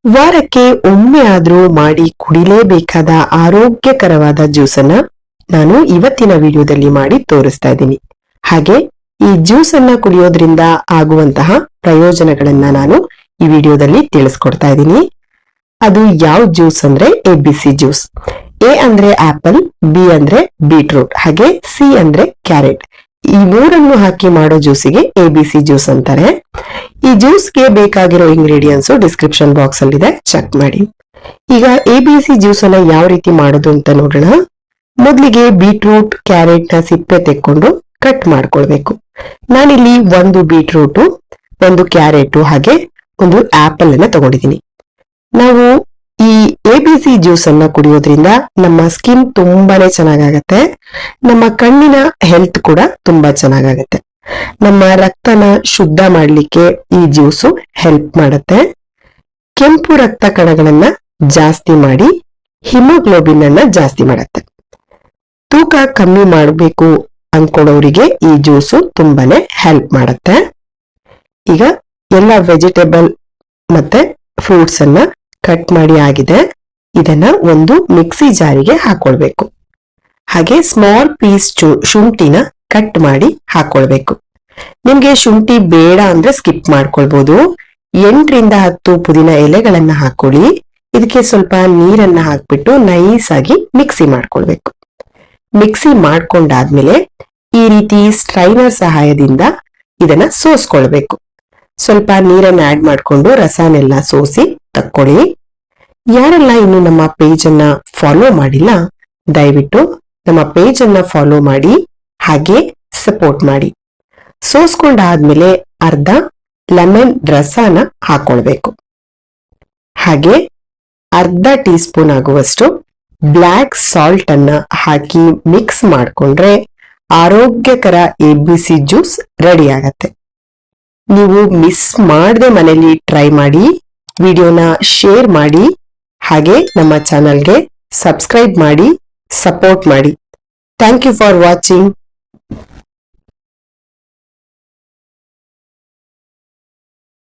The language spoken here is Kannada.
ವಾರಕ್ಕೆ ಒಮ್ಮೆ ಆದ್ರೂ ಮಾಡಿ ಕುಡಿಲೇಬೇಕಾದ ಆರೋಗ್ಯಕರವಾದ ಜ್ಯೂಸನ್ನ ನಾನು ಇವತ್ತಿನ ವಿಡಿಯೋದಲ್ಲಿ ಮಾಡಿ ತೋರಿಸ್ತಾ ಇದ್ದೀನಿ. ಹಾಗೆ ಈ ಜ್ಯೂಸ್ ಅನ್ನ ಕುಡಿಯೋದ್ರಿಂದ ಆಗುವಂತಹ ಪ್ರಯೋಜನಗಳನ್ನ ನಾನು ಈ ವಿಡಿಯೋದಲ್ಲಿ ತಿಳಿಸ್ಕೊಡ್ತಾ ಇದ್ದೀನಿ. ಅದು ಯಾವ ಜ್ಯೂಸ್ ಅಂದ್ರೆ ABC ಜ್ಯೂಸ್. A ಅಂದ್ರೆ ಆಪಲ್, B ಅಂದ್ರೆ ಬೀಟ್ರೂಟ್, ಹಾಗೆ C ಅಂದ್ರೆ ಕ್ಯಾರೆಟ್. ಈ ಮೂರನ್ನು ಹಾಕಿ ಮಾಡೋ ಜ್ಯೂಸಿಗೆ ABC ಜ್ಯೂಸ್ ಅಂತಾರೆ. ಈ ಜ್ಯೂಸ್ಗೆ ಬೇಕಾಗಿರೋ ಇಂಗ್ರೀಡಿಯೆಂಟ್ಸ್ ಡಿಸ್ಕ್ರಿಪ್ಷನ್ ಬಾಕ್ಸ್ ಅಲ್ಲಿ ಇದೆ, ಚೆಕ್ ಮಾಡಿ. ಈಗ ABC ಜ್ಯೂಸ್ ಅನ್ನ ಯಾವ ರೀತಿ ಮಾಡೋದು ಅಂತ ನೋಡೋಣ. ಮೊದಲಿಗೆ ಬೀಟ್ರೂಟ್, ಕ್ಯಾರೆಟ್ ನ ಸಿಪ್ಪೆ ತೆಕ್ಕೊಂಡು ಕಟ್ ಮಾಡ್ಕೊಳ್ಬೇಕು. ನಾನಿಲ್ಲಿ ಒಂದು ಬೀಟ್ರೂಟ್, ಒಂದು ಕ್ಯಾರೆಟ್ ಹಾಗೆ ಒಂದು ಆಪಲ್ ಅನ್ನ ತಗೊಂಡಿದ್ದೀನಿ. ನಾವು ಈ ABC ಜ್ಯೂಸ್ ಅನ್ನ ಕುಡಿಯೋದ್ರಿಂದ ನಮ್ಮ ಸ್ಕಿನ್ ತುಂಬಾನೇ ಚೆನ್ನಾಗಾಗತ್ತೆ, ನಮ್ಮ ಕಣ್ಣಿನ ಹೆಲ್ತ್ ಕೂಡ ತುಂಬಾ ಚೆನ್ನಾಗಾಗತ್ತೆ, ನಮ್ಮ ರಕ್ತನ ಶುದ್ಧ ಮಾಡ್ಲಿಕ್ಕೆ ಈ ಜ್ಯೂಸು ಹೆಲ್ಪ್ ಮಾಡುತ್ತೆ, ಕೆಂಪು ರಕ್ತ ಕಣಗಳನ್ನ ಜಾಸ್ತಿ ಮಾಡಿ ಹಿಮೋಗ್ಲೋಬಿನ್ ಅನ್ನ ಜಾಸ್ತಿ ಮಾಡುತ್ತೆ. ತೂಕ ಕಮ್ಮಿ ಮಾಡಬೇಕು ಅನ್ಕೊಳ್ಳೋರಿಗೆ ಈ ಜ್ಯೂಸು ತುಂಬಾನೇ ಹೆಲ್ಪ್ ಮಾಡುತ್ತೆ. ಈಗ ಎಲ್ಲ ವೆಜಿಟೇಬಲ್ ಮತ್ತೆ ಫ್ರೂಟ್ಸ್ ಅನ್ನ ಕಟ್ ಮಾಡಿ ಆಗಿದೆ. ಇದನ್ನ ಒಂದು ಮಿಕ್ಸಿ ಜಾರಿಗೆ ಹಾಕೊಳ್ಬೇಕು. ಹಾಗೆ ಸ್ಮಾಲ್ ಪೀಸ್ ಶುಂಠಿನ ಕಟ್ ಮಾಡಿ ಹಾಕೊಳ್ಬೇಕು. ನಿಮ್ಗೆ ಶುಂಠಿ ಬೇಡ ಅಂದ್ರೆ ಸ್ಕಿಪ್ ಮಾಡ್ಕೊಳ್ಬಹುದು. 8 ರಿಂದ 10 ಪುದೀನ ಎಲೆಗಳನ್ನ ಹಾಕೊಳ್ಳಿ. ಇದಕ್ಕೆ ಸ್ವಲ್ಪ ನೀರನ್ನ ಹಾಕ್ಬಿಟ್ಟು ನೈಸ್ ಆಗಿ ಮಿಕ್ಸಿ ಮಾಡ್ಕೊಳ್ಬೇಕು. ಮಿಕ್ಸಿ ಮಾಡ್ಕೊಂಡಾದ್ಮೇಲೆ ಈ ರೀತಿ ಸ್ಟ್ರೈನರ್ ಸಹಾಯದಿಂದ ಇದನ್ನ ಸೋಸ್ಕೊಳ್ಬೇಕು. ಸ್ವಲ್ಪ ನೀರನ್ನ ಆಡ್ ಮಾಡ್ಕೊಂಡು ರಸನೆಲ್ಲ ಸೋಸಿ ತಕ್ಕೊಳ್ಳಿ. ಯಾರೆಲ್ಲ ಇನ್ನು ನಮ್ಮ ಪೇಜ್ ಅನ್ನ ಫಾಲೋ ಮಾಡಿಲ್ಲ, ದಯವಿಟ್ಟು ನಮ್ಮ ಪೇಜ್ ಅನ್ನ ಫಾಲೋ ಮಾಡಿ ಹಾಗೆ ಸಪೋರ್ಟ್ ಮಾಡಿ. ಸೋಸ್ಕೊಂಡಾದ್ಮೇಲೆ ಅರ್ಧ ಲೆಮನ್ ರಸನ ಹಾಕೊಳ್ಬೇಕು. ಹಾಗೆ ಅರ್ಧ ಟೀ ಸ್ಪೂನ್ ಆಗುವಷ್ಟು ಬ್ಲ್ಯಾಕ್ ಸಾಲ್ಟ್ ಅನ್ನ ಹಾಕಿ ಮಿಕ್ಸ್ ಮಾಡ್ಕೊಂಡ್ರೆ ಆರೋಗ್ಯಕರ ABC ಜ್ಯೂಸ್ ರೆಡಿ ಆಗತ್ತೆ. ನೀವು ಮಿಸ್ ಮಾಡದೆ ಮನೆಯಲ್ಲಿ ಟ್ರೈ ಮಾಡಿ, ವಿಡಿಯೋನ ಶೇರ್ ಮಾಡಿ, ಹಾಗೆ ನಮ್ಮ ಚಾನಲ್ಗೆ ಸಬ್ಸ್ಕ್ರೈಬ್ ಮಾಡಿ, ಸಪೋರ್ಟ್ ಮಾಡಿ. Thank you for watching.